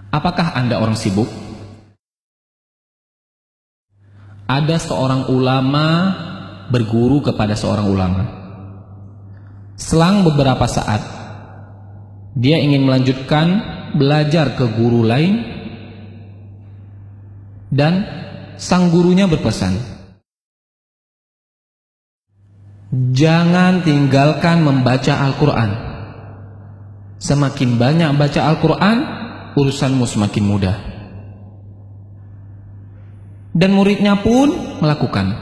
Apakah Anda orang sibuk? Ada seorang ulama berguru kepada seorang ulama. Selang beberapa saat, dia ingin melanjutkan belajar ke guru lain, dan sang gurunya berpesan, jangan tinggalkan membaca Al-Quran. Semakin banyak baca Al-Quran, urusanmu semakin mudah. Dan muridnya pun melakukan.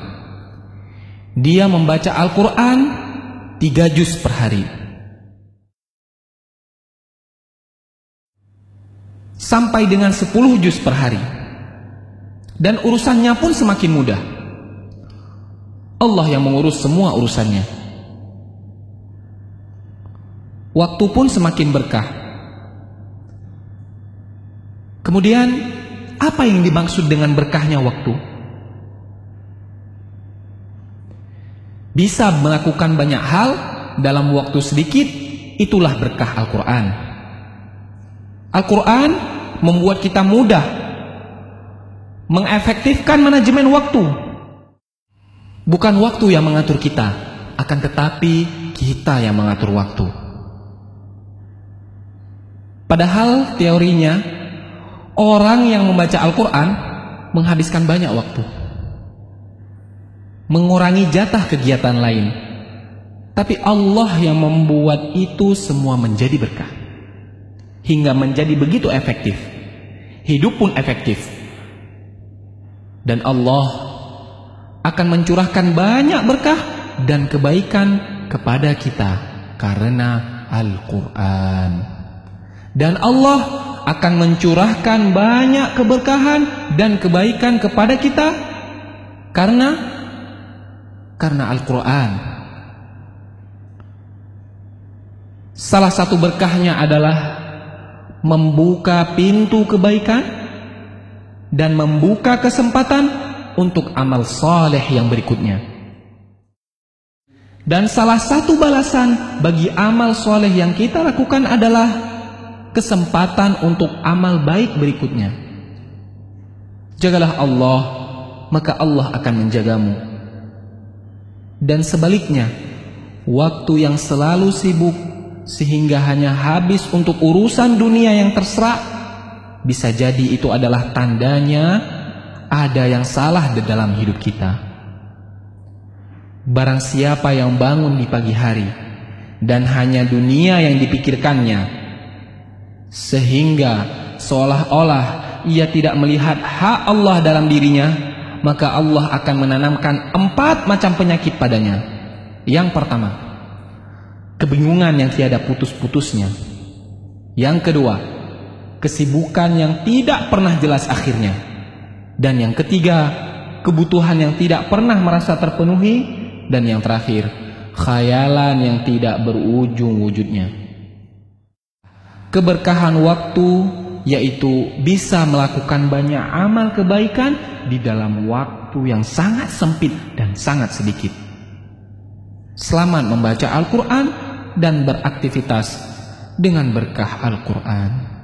Dia membaca Al-Quran 3 juz per hari. Sampai dengan 10 juz per hari. Dan urusannya pun semakin mudah. Allah yang mengurus semua urusannya. Waktu pun semakin berkah. Kemudian, apa yang dimaksud dengan berkahnya waktu? Bisa melakukan banyak hal dalam waktu sedikit, itulah berkah Al-Quran. Al-Quran membuat kita mudah mengefektifkan manajemen waktu. Bukan waktu yang mengatur kita, akan tetapi kita yang mengatur waktu. Padahal teorinya, orang yang membaca Al-Quran menghabiskan banyak waktu, mengurangi jatah kegiatan lain. Tapi Allah yang membuat itu semua menjadi berkah, hingga menjadi begitu efektif. Hidup pun efektif. Dan Allah akan mencurahkan banyak berkah dan kebaikan kepada kita karena Al-Quran. Dan Allah akan mencurahkan banyak keberkahan dan kebaikan kepada kita karena Al-Quran. Salah satu berkahnya adalah membuka pintu kebaikan dan membuka kesempatan untuk amal saleh yang berikutnya. Dan salah satu balasan bagi amal saleh yang kita lakukan adalah kesempatan untuk amal baik berikutnya. Jagalah Allah, maka Allah akan menjagamu. Dan sebaliknya, waktu yang selalu sibuk sehingga hanya habis untuk urusan dunia yang terserah, bisa jadi itu adalah tandanya ada yang salah di dalam hidup kita. Barang siapa yang bangun di pagi hari dan hanya dunia yang dipikirkannya, sehingga seolah-olah ia tidak melihat hak Allah dalam dirinya, maka Allah akan menanamkan 4 macam penyakit padanya. Yang pertama, kebingungan yang tiada putus-putusnya. Yang kedua, kesibukan yang tidak pernah jelas akhirnya. Dan yang ketiga, kebutuhan yang tidak pernah merasa terpenuhi. Dan yang terakhir, khayalan yang tidak berujung wujudnya. Keberkahan waktu yaitu bisa melakukan banyak amal kebaikan di dalam waktu yang sangat sempit dan sangat sedikit. Selamat membaca Al-Quran dan beraktivitas dengan berkah Al-Quran.